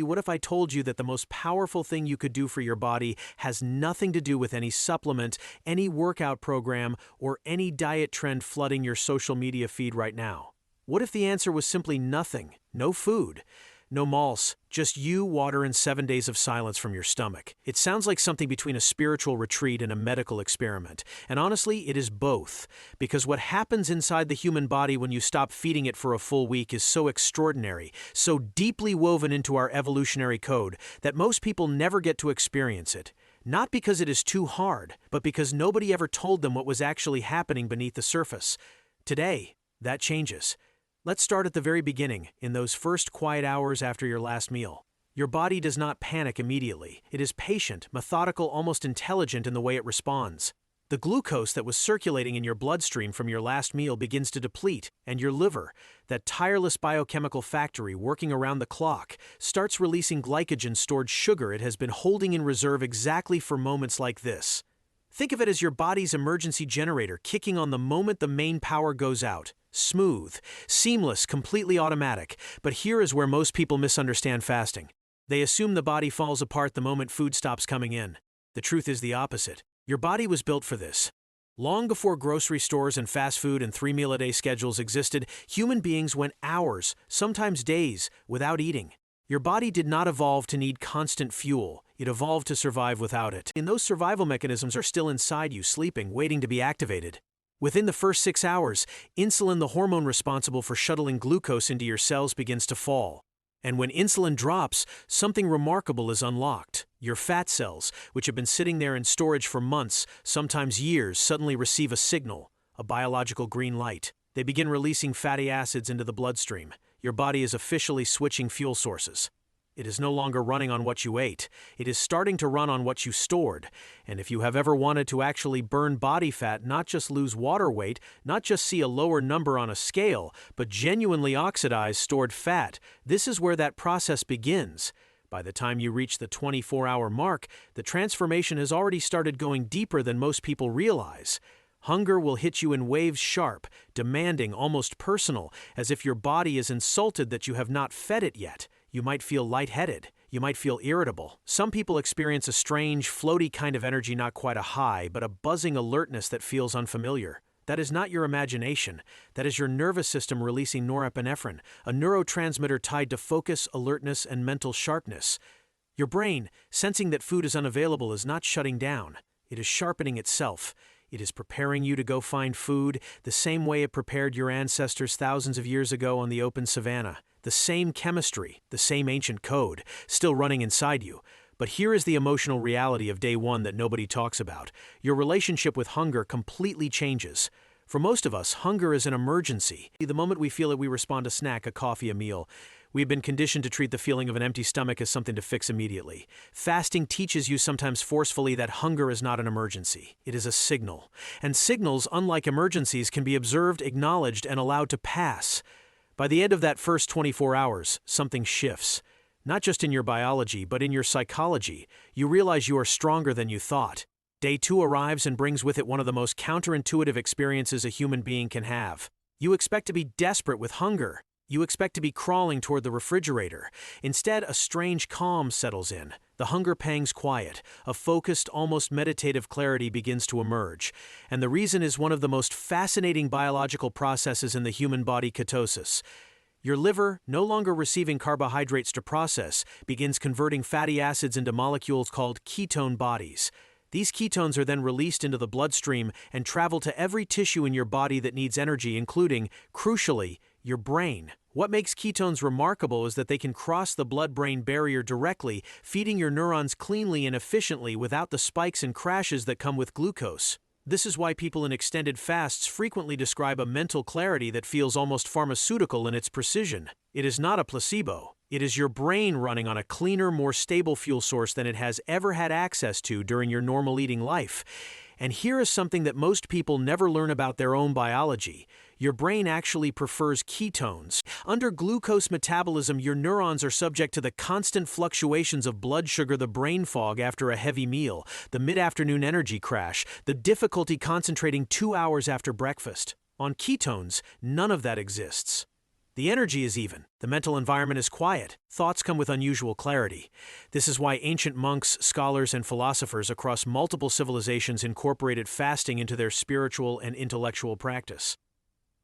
What if I told you that the most powerful thing you could do for your body has nothing to do with any supplement, any workout program, or any diet trend flooding your social media feed right now? What if the answer was simply nothing? No food, no malts, just you, water, and 7 days of silence from your stomach. It sounds like something between a spiritual retreat and a medical experiment. And honestly, it is both. Because what happens inside the human body when you stop feeding it for a full week is so extraordinary, so deeply woven into our evolutionary code, that most people never get to experience it. Not because it is too hard, but because nobody ever told them what was actually happening beneath the surface. Today, that changes. Let's start at the very beginning, in those first quiet hours after your last meal. Your body does not panic immediately. It is patient, methodical, almost intelligent in the way it responds. The glucose that was circulating in your bloodstream from your last meal begins to deplete, and your liver, that tireless biochemical factory working around the clock, starts releasing glycogen-stored sugar it has been holding in reserve exactly for moments like this. Think of it as your body's emergency generator kicking on the moment the main power goes out. Smooth, seamless, completely automatic. But here is where most people misunderstand fasting. They assume the body falls apart the moment food stops coming in. The truth is the opposite. Your body was built for this. Long before grocery stores and fast food and 3-meal-a-day schedules existed, human beings went hours, sometimes days, without eating. Your body did not evolve to need constant fuel. It evolved to survive without it. And those survival mechanisms are still inside you, sleeping, waiting to be activated. Within the first 6 hours, insulin, the hormone responsible for shuttling glucose into your cells, begins to fall. And when insulin drops, something remarkable is unlocked. Your fat cells, which have been sitting there in storage for months, sometimes years, suddenly receive a signal, a biological green light. They begin releasing fatty acids into the bloodstream. Your body is officially switching fuel sources. It is no longer running on what you ate. It is starting to run on what you stored. And if you have ever wanted to actually burn body fat, not just lose water weight, not just see a lower number on a scale, but genuinely oxidize stored fat, this is where that process begins. By the time you reach the 24-hour mark, the transformation has already started going deeper than most people realize. Hunger will hit you in waves, sharp, demanding, almost personal, as if your body is insulted that you have not fed it yet. You might feel lightheaded. You might feel irritable. Some people experience a strange, floaty kind of energy, not quite a high, but a buzzing alertness that feels unfamiliar. That is not your imagination. That is your nervous system releasing norepinephrine, a neurotransmitter tied to focus, alertness, and mental sharpness. Your brain, sensing that food is unavailable, is not shutting down. It is sharpening itself. It is preparing you to go find food the same way it prepared your ancestors thousands of years ago on the open savanna. The same chemistry, the same ancient code, still running inside you. But here is the emotional reality of day one that nobody talks about. Your relationship with hunger completely changes. For most of us, hunger is an emergency. The moment we feel it, we respond to snack, a coffee, a meal. We've been conditioned to treat the feeling of an empty stomach as something to fix immediately. Fasting teaches you, sometimes forcefully, that hunger is not an emergency. It is a signal. And signals, unlike emergencies, can be observed, acknowledged, and allowed to pass. By the end of that first 24 hours, something shifts. Not just in your biology, but in your psychology. You realize you are stronger than you thought. Day 2 arrives and brings with it one of the most counterintuitive experiences a human being can have. You expect to be desperate with hunger. You expect to be crawling toward the refrigerator. Instead, a strange calm settles in. The hunger pangs quiet. A focused, almost meditative clarity begins to emerge. And the reason is one of the most fascinating biological processes in the human body, ketosis. Your liver, no longer receiving carbohydrates to process, begins converting fatty acids into molecules called ketone bodies. These ketones are then released into the bloodstream and travel to every tissue in your body that needs energy, including, crucially, your brain. What makes ketones remarkable is that they can cross the blood-brain barrier directly, feeding your neurons cleanly and efficiently without the spikes and crashes that come with glucose. This is why people in extended fasts frequently describe a mental clarity that feels almost pharmaceutical in its precision. It is not a placebo. It is your brain running on a cleaner, more stable fuel source than it has ever had access to during your normal eating life. And here is something that most people never learn about their own biology. Your brain actually prefers ketones. Under glucose metabolism, your neurons are subject to the constant fluctuations of blood sugar, the brain fog after a heavy meal, the mid-afternoon energy crash, the difficulty concentrating 2 hours after breakfast. On ketones, none of that exists. The energy is even. The mental environment is quiet. Thoughts come with unusual clarity. This is why ancient monks, scholars, and philosophers across multiple civilizations incorporated fasting into their spiritual and intellectual practice.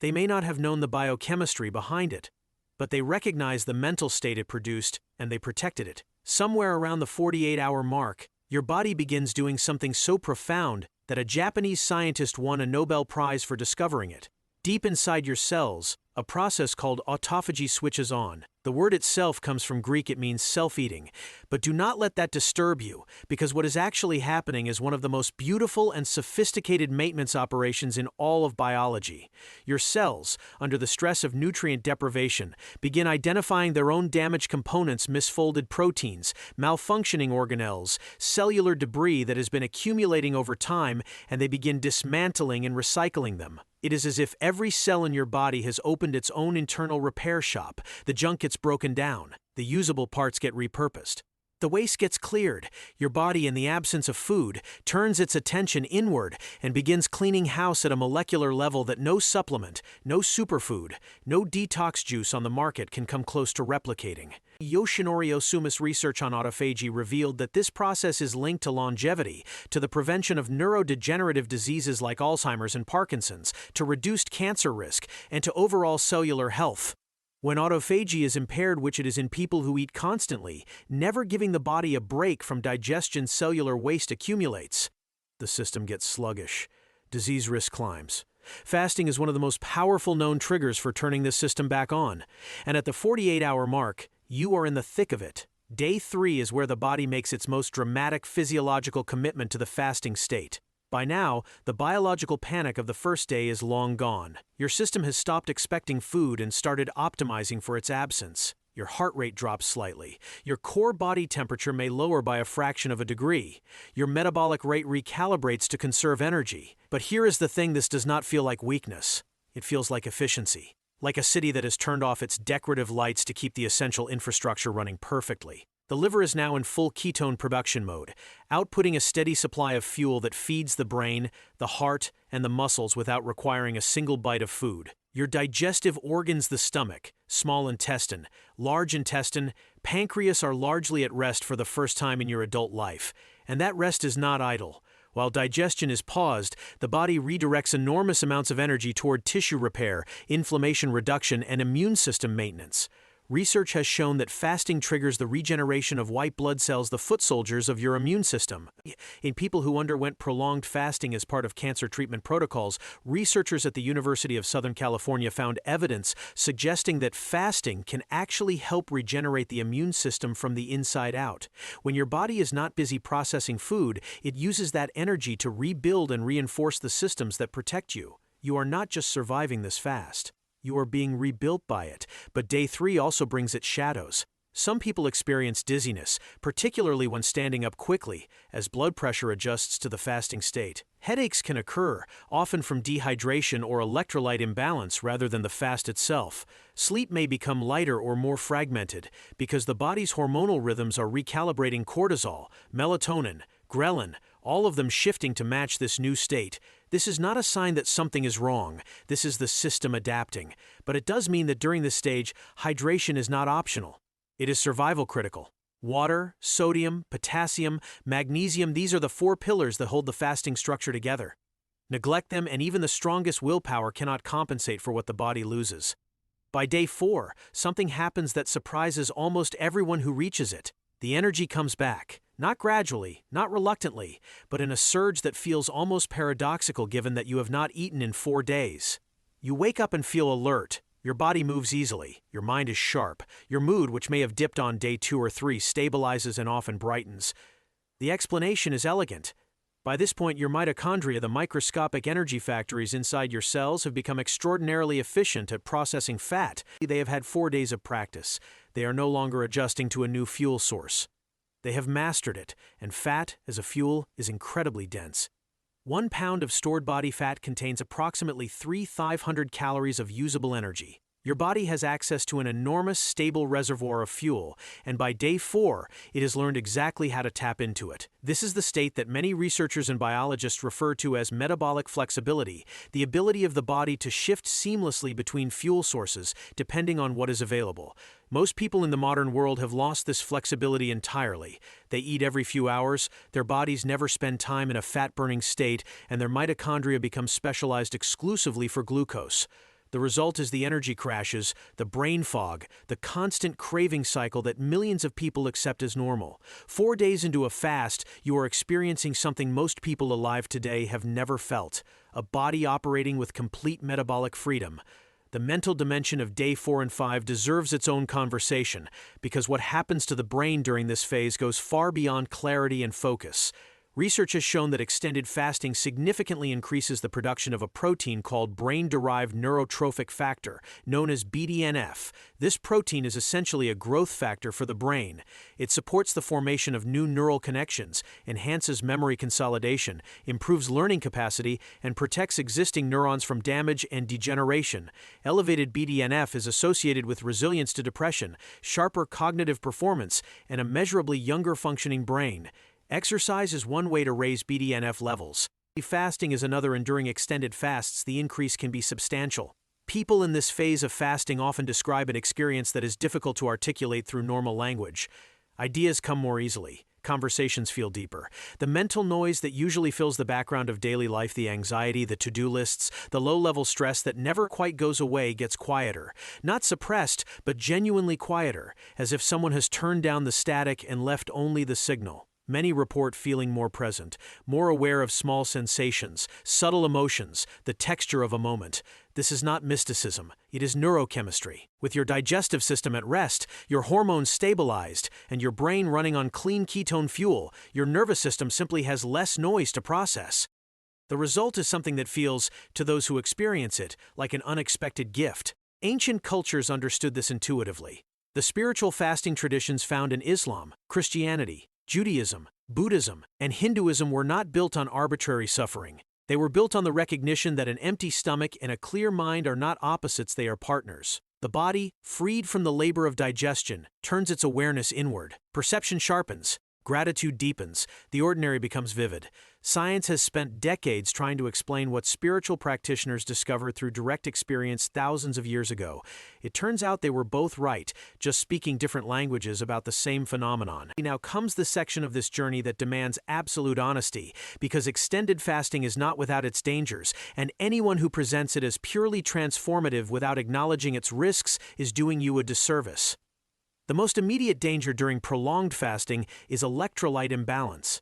They may not have known the biochemistry behind it, but they recognized the mental state it produced, and they protected it. Somewhere around the 48-hour mark, your body begins doing something so profound that a Japanese scientist won a Nobel Prize for discovering it. Deep inside your cells, a process called autophagy switches on. The word itself comes from Greek. It means self-eating. But do not let that disturb you, because what is actually happening is one of the most beautiful and sophisticated maintenance operations in all of biology. Your cells, under the stress of nutrient deprivation, begin identifying their own damaged components, misfolded proteins, malfunctioning organelles, cellular debris that has been accumulating over time, and they begin dismantling and recycling them. It is as if every cell in your body has opened its own internal repair shop. The junk gets broken down. The usable parts get repurposed. The waste gets cleared. Your body, in the absence of food, turns its attention inward and begins cleaning house at a molecular level that no supplement, no superfood, no detox juice on the market can come close to replicating. Yoshinori Osuma's research on autophagy revealed that this process is linked to longevity, to the prevention of neurodegenerative diseases like Alzheimer's and Parkinson's, to reduced cancer risk, and to overall cellular health. When autophagy is impaired, which it is in people who eat constantly, never giving the body a break from digestion, cellular waste accumulates. The system gets sluggish. Disease risk climbs. Fasting is one of the most powerful known triggers for turning this system back on. And at the 48-hour mark, you are in the thick of it. Day 3 is where the body makes its most dramatic physiological commitment to the fasting state. By now, the biological panic of the first day is long gone. Your system has stopped expecting food and started optimizing for its absence. Your heart rate drops slightly. Your core body temperature may lower by a fraction of a degree. Your metabolic rate recalibrates to conserve energy. But here is the thing: this does not feel like weakness. It feels like efficiency. Like a city that has turned off its decorative lights to keep the essential infrastructure running perfectly. The liver is now in full ketone production mode, outputting a steady supply of fuel that feeds the brain, the heart, and the muscles without requiring a single bite of food. Your digestive organs, the stomach, small intestine, large intestine, pancreas, are largely at rest for the first time in your adult life, and that rest is not idle. While digestion is paused, the body redirects enormous amounts of energy toward tissue repair, inflammation reduction, and immune system maintenance. Research has shown that fasting triggers the regeneration of white blood cells, the foot soldiers of your immune system. In people who underwent prolonged fasting as part of cancer treatment protocols, researchers at the University of Southern California found evidence suggesting that fasting can actually help regenerate the immune system from the inside out. When your body is not busy processing food, it uses that energy to rebuild and reinforce the systems that protect you. You are not just surviving this fast. You are being rebuilt by it, but day 3 also brings its shadows. Some people experience dizziness, particularly when standing up quickly, as blood pressure adjusts to the fasting state. Headaches can occur, often from dehydration or electrolyte imbalance rather than the fast itself. Sleep may become lighter or more fragmented, because the body's hormonal rhythms are recalibrating cortisol, melatonin, ghrelin, all of them shifting to match this new state. This is not a sign that something is wrong. This is the system adapting. But it does mean that during this stage, hydration is not optional. It is survival critical. Water, sodium, potassium, magnesium, these are the 4 pillars that hold the fasting structure together. Neglect them and even the strongest willpower cannot compensate for what the body loses. By day 4, something happens that surprises almost everyone who reaches it. The energy comes back. Not gradually, not reluctantly, but in a surge that feels almost paradoxical given that you have not eaten in 4 days. You wake up and feel alert. Your body moves easily. Your mind is sharp. Your mood, which may have dipped on day 2 or 3, stabilizes and often brightens. The explanation is elegant. By this point, your mitochondria, the microscopic energy factories inside your cells, have become extraordinarily efficient at processing fat. They have had 4 days of practice. They are no longer adjusting to a new fuel source. They have mastered it, and fat, as a fuel, is incredibly dense. 1 pound of stored body fat contains approximately 3,500 calories of usable energy. Your body has access to an enormous, stable reservoir of fuel, and by day 4, it has learned exactly how to tap into it. This is the state that many researchers and biologists refer to as metabolic flexibility, the ability of the body to shift seamlessly between fuel sources, depending on what is available. Most people in the modern world have lost this flexibility entirely. They eat every few hours, their bodies never spend time in a fat-burning state, and their mitochondria become specialized exclusively for glucose. The result is the energy crashes, the brain fog, the constant craving cycle that millions of people accept as normal. 4 days into a fast, you are experiencing something most people alive today have never felt: a body operating with complete metabolic freedom. The mental dimension of day 4 and 5 deserves its own conversation, because what happens to the brain during this phase goes far beyond clarity and focus. Research has shown that extended fasting significantly increases the production of a protein called brain-derived neurotrophic factor, known as BDNF. This protein is essentially a growth factor for the brain. It supports the formation of new neural connections, enhances memory consolidation, improves learning capacity, and protects existing neurons from damage and degeneration. Elevated BDNF is associated with resilience to depression, sharper cognitive performance, and a measurably younger functioning brain. Exercise is one way to raise BDNF levels. Fasting is another, and during extended fasts, the increase can be substantial. People in this phase of fasting often describe an experience that is difficult to articulate through normal language. Ideas come more easily. Conversations feel deeper. The mental noise that usually fills the background of daily life, the anxiety, the to-do lists, the low-level stress that never quite goes away, gets quieter. Not suppressed, but genuinely quieter, as if someone has turned down the static and left only the signal. Many report feeling more present, more aware of small sensations, subtle emotions, the texture of a moment. This is not mysticism, it is neurochemistry. With your digestive system at rest, your hormones stabilized, and your brain running on clean ketone fuel, your nervous system simply has less noise to process. The result is something that feels, to those who experience it, like an unexpected gift. Ancient cultures understood this intuitively. The spiritual fasting traditions found in Islam, Christianity, Judaism, Buddhism, and Hinduism were not built on arbitrary suffering. They were built on the recognition that an empty stomach and a clear mind are not opposites, they are partners. The body, freed from the labor of digestion, turns its awareness inward. Perception sharpens. Gratitude deepens. The ordinary becomes vivid. Science has spent decades trying to explain what spiritual practitioners discovered through direct experience thousands of years ago. It turns out they were both right, just speaking different languages about the same phenomenon. Now comes the section of this journey that demands absolute honesty, because extended fasting is not without its dangers, and anyone who presents it as purely transformative without acknowledging its risks is doing you a disservice. The most immediate danger during prolonged fasting is electrolyte imbalance.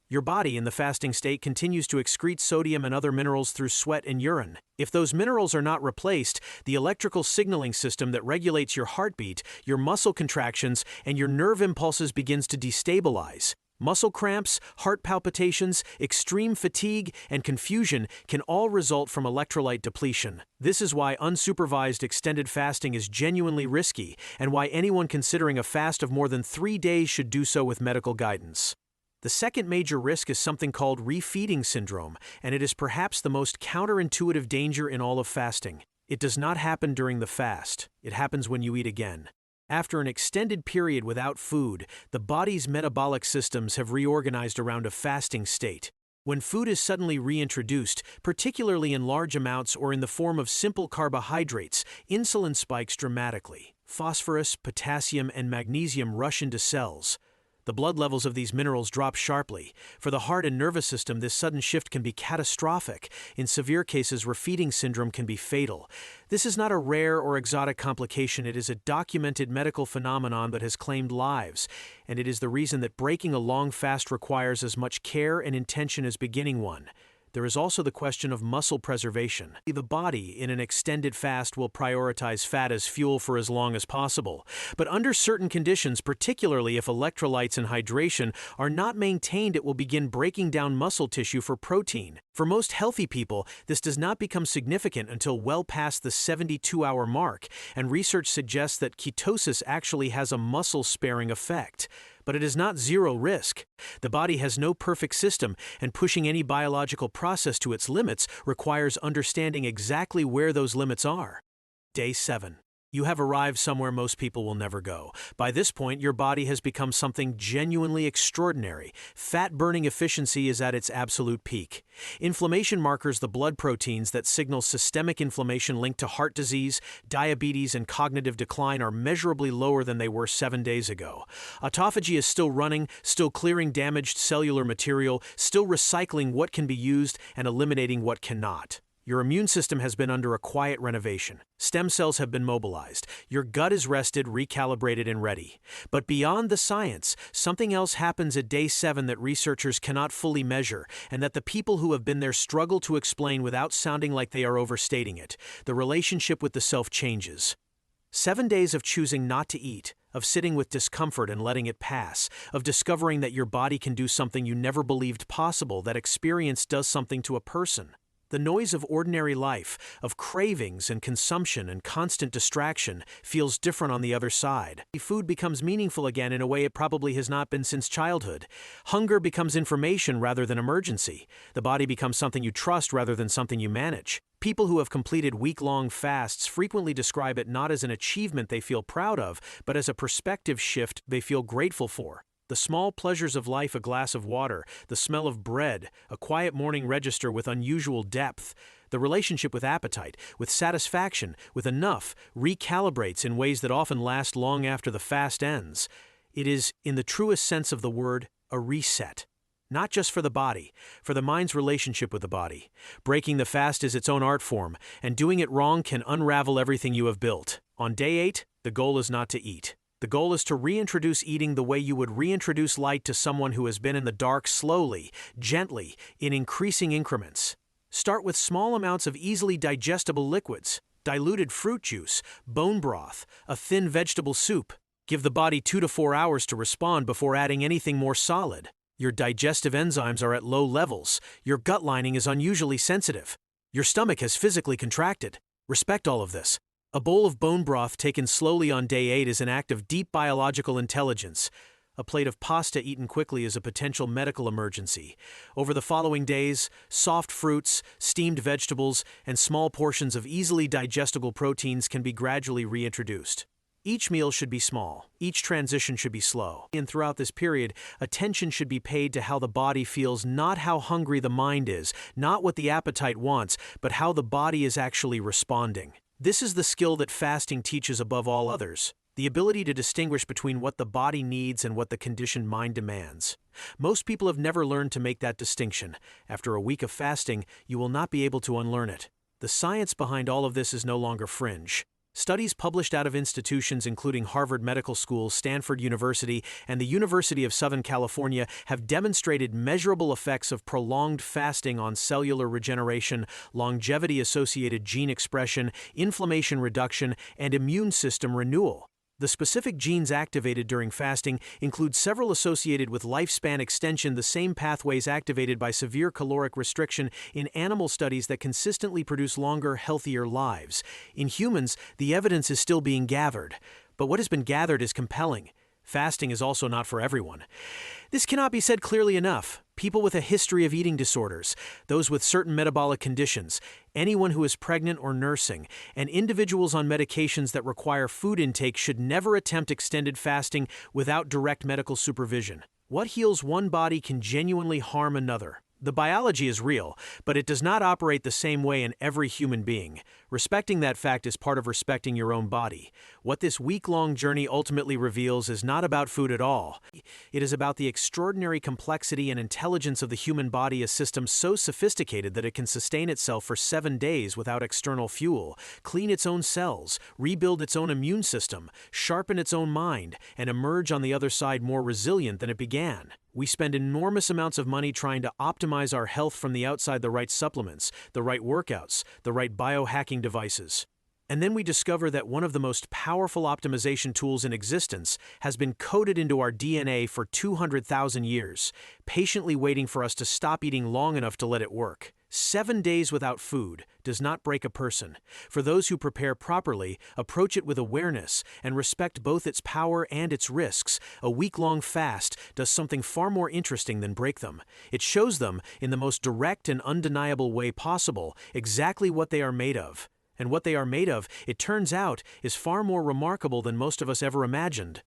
Your body in the fasting state continues to excrete sodium and other minerals through sweat and urine. If those minerals are not replaced, the electrical signaling system that regulates your heartbeat, your muscle contractions, and your nerve impulses begins to destabilize. Muscle cramps, heart palpitations, extreme fatigue, and confusion can all result from electrolyte depletion. This is why unsupervised extended fasting is genuinely risky, and why anyone considering a fast of more than 3 days should do so with medical guidance. The second major risk is something called refeeding syndrome, and it is perhaps the most counterintuitive danger in all of fasting. It does not happen during the fast. It happens when you eat again. After an extended period without food, the body's metabolic systems have reorganized around a fasting state. When food is suddenly reintroduced, particularly in large amounts or in the form of simple carbohydrates, insulin spikes dramatically. Phosphorus, potassium, and magnesium rush into cells. The blood levels of these minerals drop sharply. For the heart and nervous system, this sudden shift can be catastrophic. In severe cases, refeeding syndrome can be fatal. This is not a rare or exotic complication. It is a documented medical phenomenon that has claimed lives, and it is the reason that breaking a long fast requires as much care and intention as beginning one. There is also the question of muscle preservation. The body, in an extended fast, will prioritize fat as fuel for as long as possible. But under certain conditions, particularly if electrolytes and hydration are not maintained, it will begin breaking down muscle tissue for protein. For most healthy people, this does not become significant until well past the 72-hour mark, and research suggests that ketosis actually has a muscle-sparing effect. But it is not zero risk. The body has no perfect system, and pushing any biological process to its limits requires understanding exactly where those limits are. Day 7. You have arrived somewhere most people will never go. By this point, your body has become something genuinely extraordinary. Fat-burning efficiency is at its absolute peak. Inflammation markers, the blood proteins that signal systemic inflammation linked to heart disease, diabetes, and cognitive decline, are measurably lower than they were 7 days ago. Autophagy is still running, still clearing damaged cellular material, still recycling what can be used and eliminating what cannot. Your immune system has been under a quiet renovation. Stem cells have been mobilized. Your gut is rested, recalibrated, and ready. But beyond the science, something else happens at day 7 that researchers cannot fully measure, and that the people who have been there struggle to explain without sounding like they are overstating it. The relationship with the self changes. 7 days of choosing not to eat, of sitting with discomfort and letting it pass, of discovering that your body can do something you never believed possible, that experience does something to a person. The noise of ordinary life, of cravings and consumption and constant distraction, feels different on the other side. Food becomes meaningful again in a way it probably has not been since childhood. Hunger becomes information rather than emergency. The body becomes something you trust rather than something you manage. People who have completed week-long fasts frequently describe it not as an achievement they feel proud of, but as a perspective shift they feel grateful for. The small pleasures of life, a glass of water, the smell of bread, a quiet morning register with unusual depth, the relationship with appetite, with satisfaction, with enough, recalibrates in ways that often last long after the fast ends. It is, in the truest sense of the word, a reset. Not just for the body, for the mind's relationship with the body. Breaking the fast is its own art form, and doing it wrong can unravel everything you have built. On day 8, the goal is not to eat. The goal is to reintroduce eating the way you would reintroduce light to someone who has been in the dark, slowly, gently, in increasing increments. Start with small amounts of easily digestible liquids, diluted fruit juice, bone broth, a thin vegetable soup. Give the body 2 to 4 hours to respond before adding anything more solid. Your digestive enzymes are at low levels. Your gut lining is unusually sensitive. Your stomach has physically contracted. Respect all of this. A bowl of bone broth taken slowly on day 8 is an act of deep biological intelligence. A plate of pasta eaten quickly is a potential medical emergency. Over the following days, soft fruits, steamed vegetables, and small portions of easily digestible proteins can be gradually reintroduced. Each meal should be small. Each transition should be slow. And throughout this period, attention should be paid to how the body feels, not how hungry the mind is, not what the appetite wants, but how the body is actually responding. This is the skill that fasting teaches above all others, the ability to distinguish between what the body needs and what the conditioned mind demands. Most people have never learned to make that distinction. After a week of fasting, you will not be able to unlearn it. The science behind all of this is no longer fringe. Studies published out of institutions including Harvard Medical School, Stanford University, and the University of Southern California have demonstrated measurable effects of prolonged fasting on cellular regeneration, longevity-associated gene expression, inflammation reduction, and immune system renewal. The specific genes activated during fasting include several associated with lifespan extension, the same pathways activated by severe caloric restriction in animal studies that consistently produce longer, healthier lives. In humans, the evidence is still being gathered, but what has been gathered is compelling. Fasting is also not for everyone. This cannot be said clearly enough. People with a history of eating disorders, those with certain metabolic conditions, anyone who is pregnant or nursing, and individuals on medications that require food intake should never attempt extended fasting without direct medical supervision. What heals one body can genuinely harm another. The biology is real, but it does not operate the same way in every human being. Respecting that fact is part of respecting your own body. What this week-long journey ultimately reveals is not about food at all. It is about the extraordinary complexity and intelligence of the human body, a system so sophisticated that it can sustain itself for 7 days without external fuel, clean its own cells, rebuild its own immune system, sharpen its own mind, and emerge on the other side more resilient than it began. We spend enormous amounts of money trying to optimize our health from the outside, the right supplements, the right workouts, the right biohacking devices. And then we discover that one of the most powerful optimization tools in existence has been coded into our DNA for 200,000 years, patiently waiting for us to stop eating long enough to let it work. 7 days without food does not break a person. For those who prepare properly, approach it with awareness, and respect both its power and its risks, a week-long fast does something far more interesting than break them. It shows them, in the most direct and undeniable way possible, exactly what they are made of. And what they are made of, it turns out, is far more remarkable than most of us ever imagined.